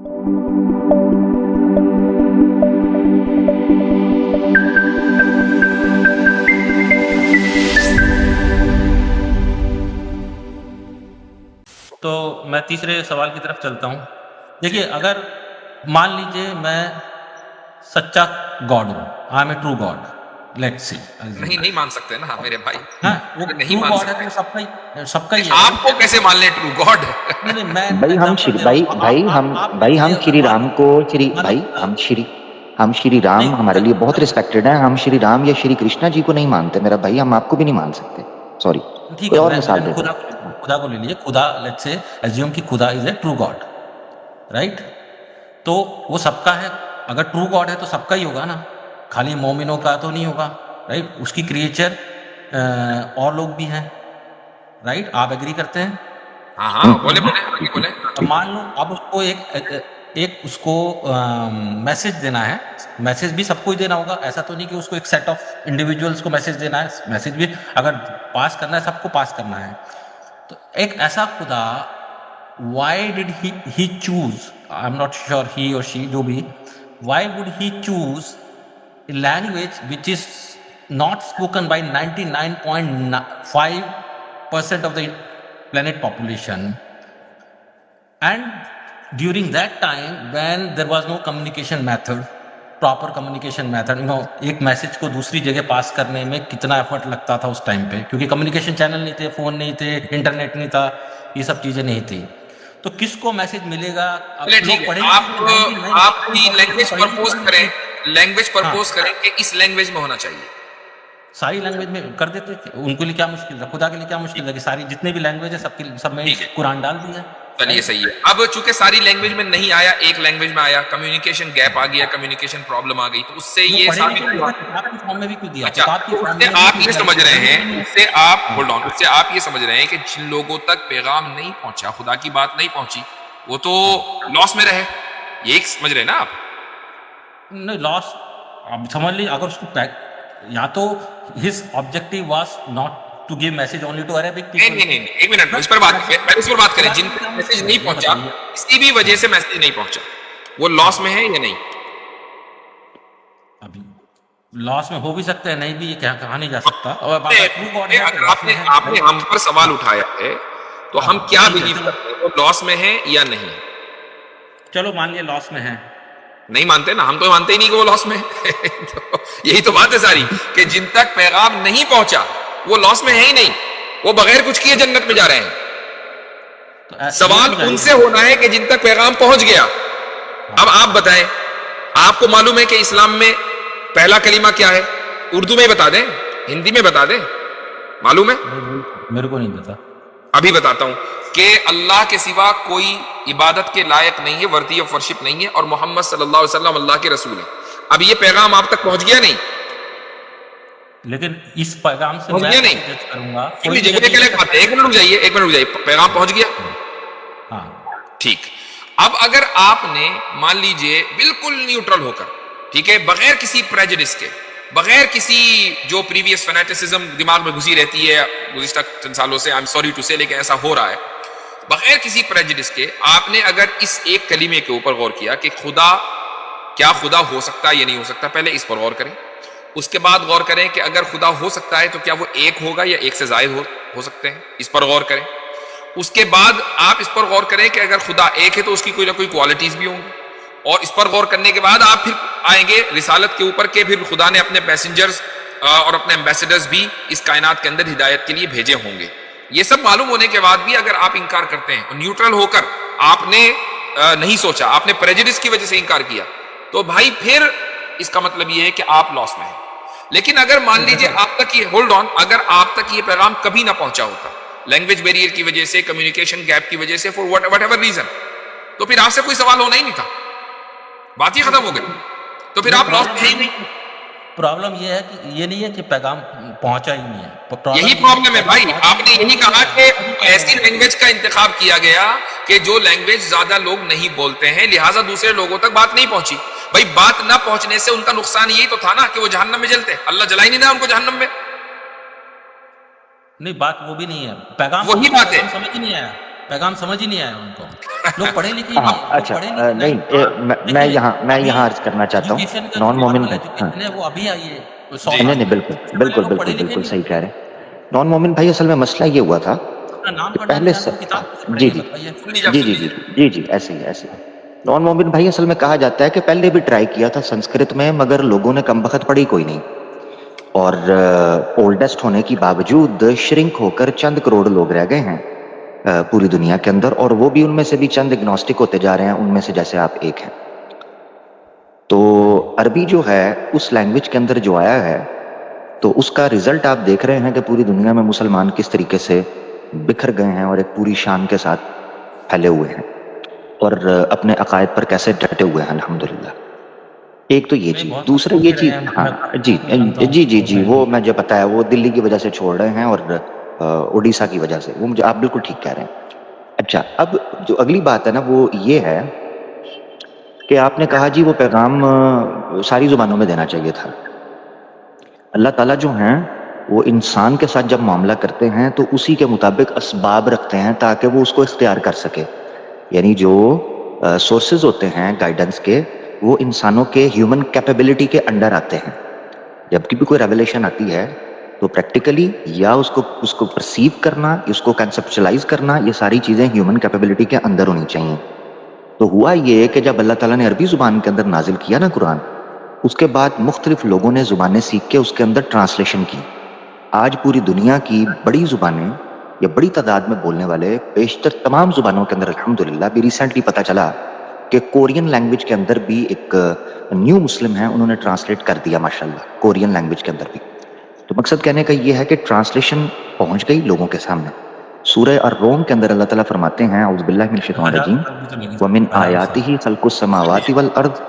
تو میں تیسرے سوال کی طرف چلتا ہوں. دیکھیے اگر مان لیجیے میں سچا گاڈ ہوں, I am a true God, let's see. نہیں مان سکتے نا میرے بھائی, وہ نہیں ٹرو مان گاڈ ہے سکتے. تو سب کا ہی ہے. آپ کو کیسے مان لیں ٹرو گاڈ؟ بھائی ہم شری رام کو ہم شری رام ہمارے لیے بہت ریسپیکٹڈ ہیں. ہم شری رام یا شری کرشنا جی کو نہیں مانتے میرا بھائی, ہم آپ کو بھی نہیں مان سکتے. سوری, ٹھیک کوئی اور ہے, مثال دے دیں. خدا کو لے لیجیے. خدا لیٹس سے ایزیوم کہ خدا از اے ٹرو گاڈ, رائٹ؟ تو وہ سب کا ہے. اگر ٹرو گاڈ ہے تو سب کا ہی ہوگا نا, خالی مومنوں کا تو نہیں ہوگا, رائٹ؟ اس کی کریچر اور لوگ بھی ہیں, رائٹ؟ آپ ایگری کرتے ہیں؟ ہاں بولے. مان لو اب اس کو ایک اس کو میسج دینا ہے. میسج بھی سب کو ہی دینا ہوگا, ایسا تو نہیں کہ اس کو ایک سیٹ آف انڈیویجولس کو میسج دینا ہے. میسج بھی اگر پاس کرنا ہے سب کو پاس کرنا ہے. تو ایک ایسا خدا, why did he choose, I am not sure he اور شی جو بھی, Y would he choose a language which is not spoken by 99.5% of the planet population, and during that time when there was no communication method, proper communication method, ایک message کو دوسری جگہ پاس کرنے میں کتنا ایفرٹ لگتا تھا اس ٹائم پہ, کیونکہ کمیونیکیشن چینل نہیں تھے, فون نہیں تھے, انٹرنیٹ نہیں تھا, یہ سب چیزیں نہیں تھی. تو کس کو میسج ملے گا؟ آپ کی لینگویج پرپوز کریں کہ اس لینگویج میں ہونا چاہیے. ساری لینگویج میں کر دیتے. ان کے لیے کیا مشکل ہے؟ خدا کے لیے کیا مشکل ہے کہ ساری جتنے بھی لینگویج ہے سب میں قرآن ڈال دیا. چلیے صحیح ہے. اب چونکہ ساری لینگویج میں نہیں آیا, ایک لینگویج میں آیا, کمیونیکیشن گیپ آ گیا, کمیونیکیشن پرابلم آ گئی, تو اس سے یہ آپ یہ سمجھ رہے ہیں, اس سے آپ یہ سمجھ رہے ہیں کہ جن لوگوں تک پیغام نہیں پہنچا, خدا کی بات نہیں پہنچی, وہ تو لاس میں رہے, یہ سمجھ رہے ہیں نا آپ؟ نہیں لاس آپ سمجھ لیجیے. اگر اس کو یا تو his objective was not to give message only to Arabic people. نہیں, ایک منٹ, اس پر بات کریں. جن تک میسج نہیں پہنچا, کسی بھی وجہ سے میسج نہیں پہنچا, وہ لاس میں ہے یا نہیں؟ ابھی لاس میں ہو بھی سکتے ہیں, نہیں بھی, یہ کہا نہیں جا سکتا. آپ نے ہم پر سوال اٹھایا ہے, تو ہم کیا بلیو کرتے ہیں, وہ لاس میں ہے یا نہیں؟ چلو مان لیے لاس میں ہے. نہیں مانتے نا, ہم تو مانتے ہی نہیں کہ وہ لاس میں ہے. یہی تو بات ہے ساری, کہ جن تک پیغام نہیں پہنچا وہ لاس میں ہے ہی نہیں, وہ بغیر کچھ کیے جنت میں جا رہے ہیں. سوال ان سے ہونا ہے کہ جن تک پیغام پہنچ گیا. اب آپ بتائیں, آپ کو معلوم ہے کہ اسلام میں پہلا کلمہ کیا ہے؟ اردو میں بتا دیں, ہندی میں بتا دیں, معلوم ہے؟ میرے کو نہیں پتا. ابھی بتاتا ہوں کہ اللہ کے سوا کوئی عبادت کے لائق نہیں ہے, ورتھی آف ورشپ نہیں ہے, اور محمد صلی اللہ علیہ وسلم اللہ کے رسول ہیں. اب یہ پیغام آپ تک پہنچ گیا نہیں؟ لیکن اس پیغام سے میں جج کروں گا. ایک منٹ رک جائیے, پیغام پہنچ گیا. ہاں ٹھیک. اب اگر آپ نے مان لیجئے بالکل نیوٹرل ہو کر, ٹھیک ہے, بغیر کسی پریجڈس کے, بغیر کسی جو پریویس فینیٹسزم دماغ میں گھسی رہتی ہے گزشتہ چند سالوں سے, آئی ایم سوری ٹو سے, لیکن ایسا ہو رہا ہے, بغیر کسی پریجڈس کے آپ نے اگر اس ایک کلمے کے اوپر غور کیا کہ کیا خدا ہو سکتا ہے یا نہیں ہو سکتا, پہلے اس پر غور کریں. اس کے بعد غور کریں کہ اگر خدا ہو سکتا ہے تو کیا وہ ایک ہوگا یا ایک سے زائد ہو سکتے ہیں, اس پر غور کریں. اس کے بعد آپ اس پر غور کریں کہ اگر خدا ایک ہے تو اس کی کوئی نہ کوئی کوالٹیز بھی ہوں گی, اور اس پر غور کرنے کے بعد آپ پھر آئیں گے رسالت کے اوپر کہ پھر خدا نے اپنے پیسنجرز اور اپنے ایمبیسڈرز بھی اس کائنات کے اندر ہدایت کے لیے بھیجے ہوں گے. یہ سب معلوم ہونے کے بعد بھی اگر آپ انکار کرتے ہیں, نیوٹرل ہو کر آپ نے نہیں سوچا, آپ نے پریجڈس کی وجہ سے انکار کیا, تو بھائی پھر اس کا مطلب یہ ہے کہ آپ لاس میں ہیں. لیکن اگر مان لیجئے آپ تک یہ ہولڈ آن, اگر آپ تک یہ پیغام کبھی نہ پہنچا ہوتا, لینگویج بیریئر کی وجہ سے, کمیونیکیشن گیپ کی وجہ سے, فور وٹ ایور ریزن, تو پھر آپ سے کوئی سوال ہونا ہی نہیں تھا, بات ہی ختم ہو گئی. تو پھر آپ لاس ہے ہی نہیں. پرابلم یہ ہے کہ یہ نہیں ہے کہ پیغام پہنچا ہی نہیں ہے, یہی پرابلم ہے بھائی. آپ نے یہی کہا کہ ایسی لینگویج کا انتخاب کیا گیا کہ جو لینگویج زیادہ لوگ نہیں بولتے ہیں, لہٰذا دوسرے لوگوں تک بات نہیں پہنچی. بھائی بات نہ پہنچنے سے ان کا نقصان یہی تو تھا نا کہ وہ جہنم میں جلتے, اللہ جلا ہی نہیں نا ان کو جہنم میں. نہیں, بات وہ بھی نہیں ہے, پیغام وہی بات ہے, سمجھ ہی نہیں آیا. پیغام سمجھ ہی نہیں آیا ان کو. لوگ پڑھے لکھے ہاں اچھا نہیں میں یہاں عرض کرنا چاہتا ہوں ایجوکیشن کا نان مومن بھائی. ہاں ایجوکیشن ہے وہ ابھی آئی ہے 100 جی. سال نہیں نہیں میں. بالکل اس سے پہلے بالکل لوگ بالکل پڑھے لکھے بالکل نہیں صحیح تھے. کہہ رہے ہیں. نان مومن بھائی اصل میں مسئلہ یہ ہوا تھا اپنا نام کہ پڑھنا پہلے نہیں آتا تو کتاب کیسے پڑھیں جی گے جی بتائیے. جی جی جی جی جی ایسے ہی ایسے ہی. نان مومن بھائی اصل میں کہا جاتا ہے کہ پہلے بھی ٹرائی کیا تھا سنسکرت میں مگر لوگوں نے کم بخت پڑھی کوئی نہیں, اور اولڈسٹ ہونے کی باوجود شرنک ہو کر چند کروڑ لوگ رہ گئے ہیں پوری دنیا کے اندر, اور وہ بھی ان میں سے بھی چند اگنوسٹک ہوتے جا رہے ہیں, ان میں سے جیسے آپ ایک ہیں. تو عربی جو ہے اس لینگویج کے اندر جو آیا ہے تو اس کا رزلٹ آپ دیکھ رہے ہیں کہ پوری دنیا میں مسلمان کس طریقے سے بکھر گئے ہیں اور ایک پوری شان کے ساتھ پھیلے ہوئے ہیں اور اپنے عقائد پر کیسے ڈٹے ہوئے ہیں الحمدللہ. ایک تو یہ نہیں چیز. بہت دوسرا سپورٹ یہ بھی رہے چیز, ہیں. ہاں میں جی جانتا ہوں جی جی وہ جی ہیں. وہ مجھے پتا ہے, وہ دلی کی وجہ سے چھوڑ رہے ہیں اور اڑیسہ کی وجہ سے, وہ مجھے آپ بالکل ٹھیک کہہ رہے ہیں. اچھا اب جو اگلی بات ہے نا وہ یہ ہے کہ آپ نے کہا جی وہ پیغام ساری زبانوں میں دینا چاہیے تھا. اللہ تعالیٰ جو ہیں وہ انسان کے ساتھ جب معاملہ کرتے ہیں تو اسی کے مطابق اسباب رکھتے ہیں تاکہ وہ اس کو اختیار کر سکے. یعنی جو سورسز ہوتے ہیں گائیڈنس کے وہ انسانوں کے ہیومن کیپیبلٹی کے انڈر آتے ہیں. جب بھی کوئی ریولیشن آتی ہے تو پریکٹیکلی یا اس کو پرسیو کرنا, اس کو کنسپچلائز کرنا, یہ ساری چیزیں ہیومن کیپیبلٹی کے اندر ہونی چاہیے. تو ہوا یہ کہ جب اللہ تعالیٰ نے عربی زبان کے اندر نازل کیا نا قرآن, اس کے بعد مختلف لوگوں نے زبانیں سیکھ کے اس کے اندر ٹرانسلیشن کی. آج پوری دنیا کی بڑی زبانیں یا بڑی تعداد میں بولنے والے بیشتر تمام زبانوں کے اندر الحمدللہ بھی ریسنٹلی پتہ چلا کہ کورین لینگویج کے اندر بھی ایک نیو مسلم ہیں, انہوں نے ٹرانسلیٹ کر دیا ماشاءاللہ کورین لینگویج کے اندر بھی. تو مقصد کہنے کا یہ ہے کہ ٹرانسلیشن پہنچ گئی لوگوں کے سامنے. سورہ الروم کے اندر اللہ تعالیٰ فرماتے ہیں اعوذ باللہ من الشیطان الرجیم ومن آیاتہ خلق السماوات والارض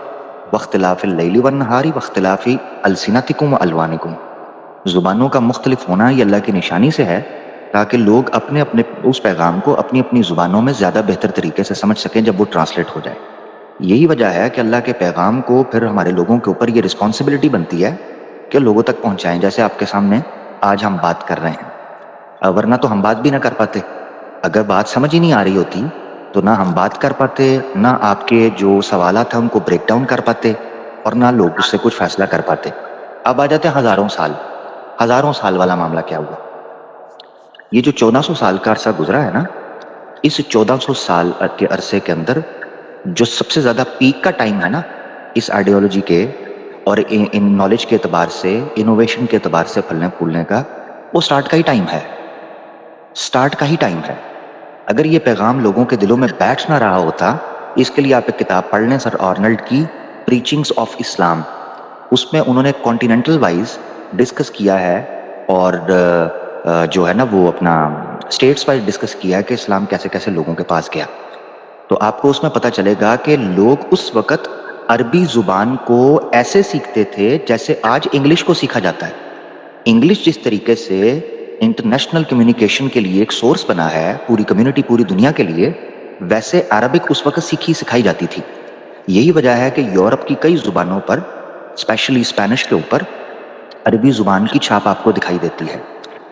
واختلاف اللیل والنہار واختلاف السنتکم والوانکم. زبانوں کا مختلف ہونا یہ اللہ کی نشانی سے ہے تاکہ لوگ اپنے اپنے اس پیغام کو اپنی اپنی زبانوں میں زیادہ بہتر طریقے سے سمجھ سکیں جب وہ ٹرانسلیٹ ہو جائے. یہی وجہ ہے کہ اللہ کے پیغام کو پھر ہمارے لوگوں کے اوپر یہ رسپانسبلٹی بنتی ہے کہ لوگوں تک پہنچائیں, جیسے آپ کے سامنے آج ہم بات کر رہے ہیں. ورنہ تو ہم بات بھی نہ کر پاتے. اگر بات سمجھ ہی نہیں آ رہی ہوتی تو نہ ہم بات کر پاتے, نہ آپ کے جو سوالات ہیں ان کو بریک ڈاؤن کر پاتے, اور نہ لوگ اس سے کچھ فیصلہ کر پاتے. اب آ جاتے ہیں ہزاروں سال والا معاملہ کیا ہوا. یہ جو 1400 سال کا عرصہ گزرا ہے نا, اس 1400 سال کے عرصے کے اندر جو سب سے زیادہ پیک کا ٹائم ہے نا اس آئیڈیالوجی کے اور ان نالج کے اعتبار سے, انوویشن کے اعتبار سے پھلنے پھولنے کا, وہ سٹارٹ کا ہی ٹائم ہے. سٹارٹ کا ہی ٹائم ہے. اگر یہ پیغام لوگوں کے دلوں میں بیٹھ نہ رہا ہوتا, اس کے لیے آپ ایک کتاب پڑھ لیں سر آرنلڈ کی پریچنگز آف اسلام. اس میں انہوں نے کانٹیننٹل وائز ڈسکس کیا ہے اور جو ہے نا وہ اپنا اسٹیٹس وائز ڈسکس کیا ہے کہ اسلام کیسے کیسے لوگوں کے پاس گیا. تو آپ کو اس میں پتہ چلے گا کہ لوگ اس وقت عربی زبان کو ایسے سیکھتے تھے جیسے آج انگلش کو سیکھا جاتا ہے. انگلش جس طریقے سے انٹرنیشنل کمیونیکیشن کے لیے ایک سورس بنا ہے پوری کمیونٹی پوری دنیا کے لیے, ویسے عربک اس وقت سکھائی جاتی تھی. یہی وجہ ہے کہ یورپ کی کئی زبانوں پر, اسپیشلی اسپینش کے اوپر, عربی زبان کی چھاپ آپ کو دکھائی دیتی ہے.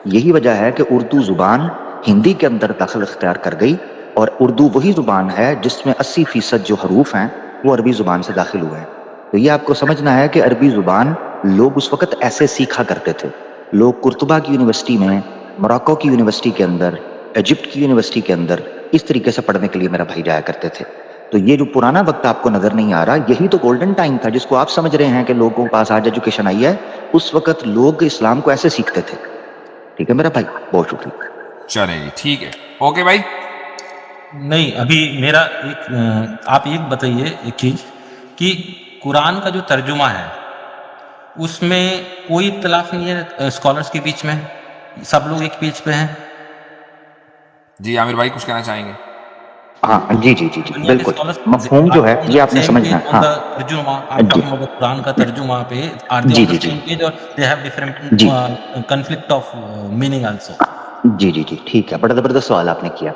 یہی وجہ ہے کہ اردو زبان ہندی کے اندر دخل اختیار کر گئی, اور اردو وہی زبان ہے جس میں 80% جو حروف ہیں وہ عربی زبان سے داخل ہوئے ہیں. تو یہ آپ کو سمجھنا ہے کہ عربی زبان لوگ اس وقت ایسے سیکھا کرتے تھے. لوگ قرطبہ کی یونیورسٹی میں, موراکو کی یونیورسٹی کے اندر, ایجپٹ کی یونیورسٹی کے اندر اس طریقے سے پڑھنے کے لیے میرا بھائی جایا کرتے تھے. تو یہ جو پرانا وقت آپ کو نظر نہیں آ رہا, یہی تو گولڈن ٹائم تھا جس کو آپ سمجھ رہے ہیں کہ لوگوں کے پاس آج ایجوکیشن آئی ہے. اس وقت لوگ اسلام کو ایسے سیکھتے تھے. ٹھیک ہے میرا بھائی, بہت شکریہ. چلیں جی ٹھیک ہے, اوکے بھائی. نہیں ابھی میرا ایک آپ ایک بتائیے ایک چیز کہ قرآن کا جو ترجمہ ہے اس میں کوئی اختلاف نہیں ہے اسکالرس کے بیچ میں, سب لوگ ایک پیج پہ ہیں. جی عامر بھائی کچھ کہنا چاہیں گے؟ ہاں جی جی جی جی بالکل. مفہوم جو ہے یہ آپ نے سمجھنا ہے. ہاں ترجمہ آپ جی قرآن کا ترجمہ پہ آر دے جی آن دا جی جی سیم پیج اور دے ہیو ڈفرنٹ جی کنفلکٹ آف میننگ آلسو. جی جی جی ٹھیک ہے, بڑا زبردست سوال آپ نے کیا.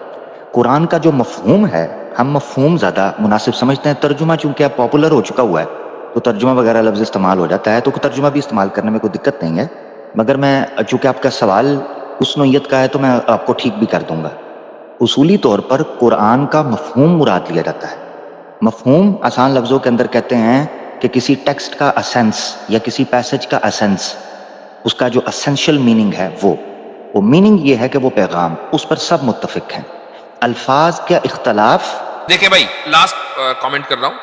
قرآن کا جو مفہوم ہے ہم مفہوم زیادہ مناسب سمجھتے ہیں. ترجمہ چونکہ اب پاپولر ہو چکا ہوا ہے تو ترجمہ وغیرہ لفظ استعمال ہو جاتا ہے, تو ترجمہ بھی استعمال کرنے میں کوئی دقت نہیں ہے. مگر میں چونکہ آپ کا سوال اس نوعیت کا ہے تو میں آپ کو ٹھیک بھی کر دوں گا. اصولی طور پر قرآن کا مفہوم مراد لیا جاتا ہے. مفہوم آسان لفظوں کے اندر کہتے ہیں کہ کسی ٹیکسٹ کا اسینس یا کسی پیسج کا اسینس، اس کا جو اسینشل میننگ ہے وہ میننگ یہ ہے کہ وہ پیغام، اس پر سب متفق ہیں. الفاظ کا اختلاف. دیکھیں بھائی، لاسٹ کامنٹ کر رہا ہوں.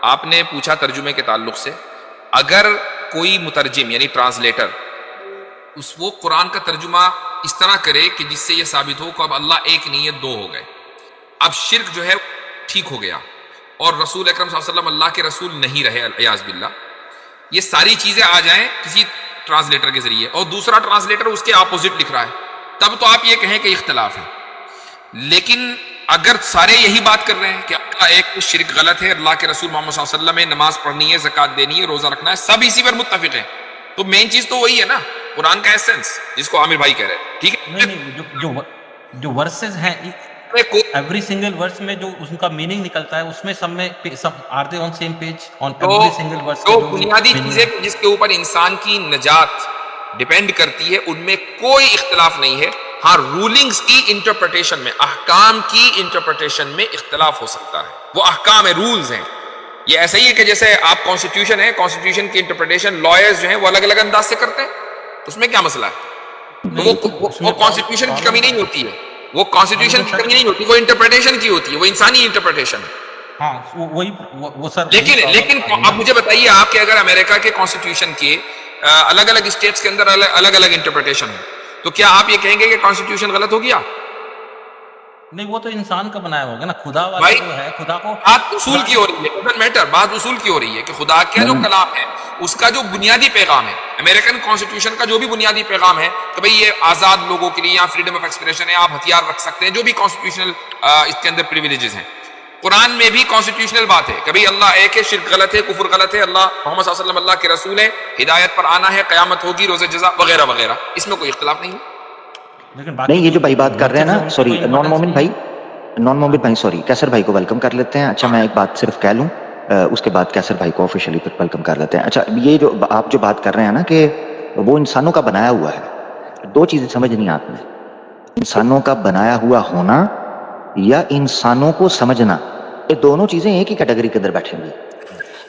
آپ نے پوچھا ترجمے کے تعلق سے، اگر کوئی مترجم یعنی ٹرانسلیٹر وہ قرآن کا ترجمہ اس طرح کرے کہ جس سے یہ ثابت ہو کہ اب اللہ ایک نہیں ہے، دو ہو گئے، اب شرک جو ہے ٹھیک ہو گیا اور رسول اکرم صلی اللہ علیہ وسلم اللہ کے رسول نہیں رہے الیاذ باللہ، یہ ساری چیزیں آ جائیں کسی ٹرانسلیٹر کے ذریعے اور دوسرا ٹرانسلیٹر اس کے اپوزٹ لکھ رہا ہے، تب تو آپ یہ کہیں کہ اختلاف ہے. لیکن اگر سارے یہی بات کر رہے ہیں کہ اللہ ایک، شرک غلط ہے، اللہ کے رسول محمد صلی اللہ علیہ وسلم ہے، نماز پڑھنی ہے، زکوٰۃ دینی ہے، روزہ رکھنا ہے، سب اسی پر متفق ہیں، تو مین چیز تو وہی ہے نا، قرآن کا ایسنس جس کو عامر بھائی کہہ رہے ہیں. ٹھیک ہے، نہیں جو ورسز ہیں ایوری سنگل ورس میں جو اس کا میننگ نکلتا ہے، اس میں سب میں are they on same page on every single verse. جو بنیادی چیزیں جس کے اوپر انسان کی نجات ڈیپینڈ کرتی ہے ان میں کوئی اختلاف نہیں ہے. ہاں، رولنگز کی انٹرپریٹیشن میں، احکام کی انٹرپریٹیشن میں اختلاف ہو سکتا ہے، وہ احکام ہے، رولز ہیں. یہ ایسا ہی ہے کہ جیسے آپ کانسٹیٹیوشن ہے، کانسٹیٹیوشن کی انٹرپریٹیشن لائرز جو ہیں وہ الگ الگ انداز سے کرتے ہیں، اس میں کیا مسئلہ ہے؟ وہ کانسٹیٹیوشن کی کمی نہیں ہوتی ہے، وہ کانسٹیٹیوشن کی کمی نہیں ہوتی، وہ انٹرپریٹیشن کی ہوتی ہے، وہ انسانی انٹرپریٹیشن ہے. ہاں وہی وہ سر. لیکن اب مجھے بتائیے آپ کہ اگر امریکہ کے کانسٹیٹیوشن کے الگ الگ اسٹیٹس کے اندر الگ الگ انٹرپریٹیشن ہے، تو کیا آپ یہ کہیں گے کہ کانسٹیٹیوشن غلط ہو گیا؟ نہیں، وہ تو انسان کا بنایا ہوگا نا، خدا والا جو ہے، خدا کو بات اصول کی ہو رہی ہے، ڈزنٹ میٹر، بات اصول کی ہو رہی ہے کہ خدا کا جو کلام ہے اس کا جو بنیادی پیغام ہے، امریکن کانسٹیٹیوشن کا جو بھی بنیادی پیغام ہے کہ بھئی یہ آزاد لوگوں کے لیے، یہاں فریڈم آف ایکسپریشن ہے، آپ ہتھیار رکھ سکتے ہیں، جو بھی کانسٹیٹیوشنل اس کے اندر پریویلیجز ہیں. قرآن میں بھی کانسٹیٹیوشنل بات ہے کہ بھئی اللہ ایک ہے، شرک غلط ہے، کفر غلط ہے، اللہ محمد صلی اللہ علیہ وسلم اللہ کے رسول ہے، ہدایت پر آنا ہے، قیامت ہوگی، روز جزا وغیرہ وغیرہ، اس میں کوئی اختلاف نہیں ہے. نہیں، یہ جو بھائی بات کر رہے ہیں نا، سوری نان مومن بھائی سوری، کیسر بھائی کو ویلکم کر لیتے ہیں. اچھا، میں ایک بات صرف کہہ لوں، اس کے بعد کیسر بھائی کو آفیشلی پھر ویلکم کر لیتے ہیں. اچھا، یہ جو آپ جو بات کر رہے ہیں نا کہ وہ انسانوں کا بنایا ہوا ہے، دو چیزیں سمجھ نہیں آتی ہیں، انسانوں کا بنایا ہوا ہونا یا انسانوں کو سمجھنا، یہ دونوں چیزیں ایک ہی کیٹیگری کے اندر بیٹھیں گی.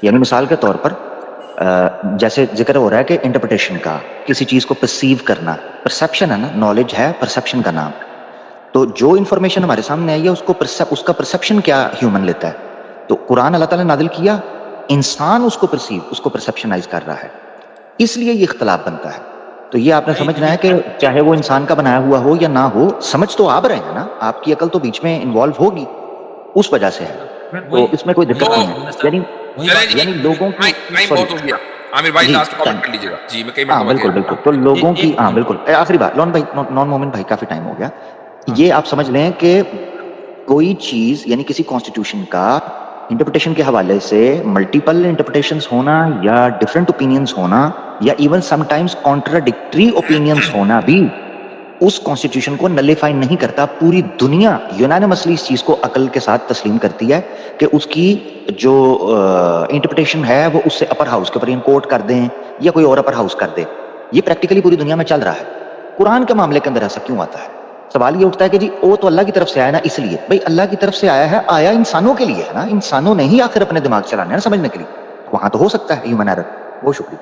یعنی مثال کے طور پر جیسے ذکر ہو رہا ہے کہ انٹرپریٹیشن کا، کسی چیز کو پرسیو کرنا، پرسیپشن ہے نا، نالج ہے پرسیپشن کا نام. تو جو انفارمیشن ہمارے سامنے آئی ہے اس کا پرسیپشن کیا ہیومن لیتا ہے، تو قرآن اللہ تعالیٰ نے نازل کیا، انسان اس کو پرسیپشنائز کر رہا ہے، اس لیے یہ اختلاف بنتا ہے. تو یہ آپ نے سمجھنا ہے کہ چاہے وہ انسان کا بنایا ہوا ہو یا نہ ہو، سمجھ تو آپ رہے ہیں نا، آپ کی عقل تو بیچ میں انوالو ہوگی، اس وجہ سے ہے، تو اس میں کوئی دقت نہیں ہے. یعنی لوگوں کی عامر بھائی لاسٹ کمنٹ کر لیجیے گا. جی میں کئی ہاں بالکل، تو لوگوں کی، ہاں بالکل آخری بات، نان مومن بھائی کافی ٹائم ہو گیا. یہ آپ سمجھ لیں کہ کوئی چیز یعنی کسی کانسٹیٹیوشن کا انٹرپریٹیشن کے حوالے سے ملٹیپل انٹرپریٹیشنز ہونا یا ڈفرینٹ اوپینینز ہونا یا even some times contradictory opinions ہونا بھی اس کانسٹیٹیوشن کو نلیفائی نہیں کرتا. پوری دنیا یونانیمسلی اس چیز کو عقل کے ساتھ تسلیم کرتی ہے کہ اس کی جو انٹرپریٹیشن ہے وہ اس سے اپر ہاؤس کے اوپر کوٹ کر دیں یا کوئی اور اپر ہاؤس کر دے. یہ پریکٹیکلی پوری دنیا میں چل رہا ہے. قرآن کے معاملے کے اندر ایسا کیوں آتا ہے؟ سوال یہ اٹھتا ہے کہ جی وہ تو اللہ کی طرف سے آیا نا، اس لیے بھائی اللہ کی طرف سے آیا ہے، آیا انسانوں کے لیے ہے نا، انسانوں نے ہی آخر اپنے دماغ چلانے ہیں نا سمجھنے کے لیے، وہاں تو ہو سکتا ہے ہیومن ایرر. بہت شکریہ.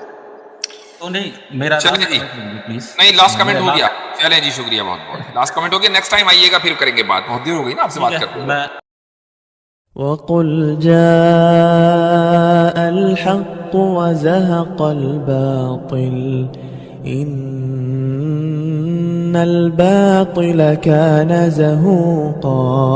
تو نہیں میرا نہیں لاسٹ کمنٹ ہو گیا. چلیں جی شکریہ، بہت بہت لاسٹ کمنٹ ہو گیا. نیکسٹ ٹائم آئیے گا پھر کریں گے بات، بہت دیر ہو گئی نا آپ سے بات کرتے ہیں. وَقُلْ جَاءَ الْحَقُّ وَزَهَقَ الْبَاطِلُ إِنَّ الْبَاطِلَ كَانَ زَهُوقًا.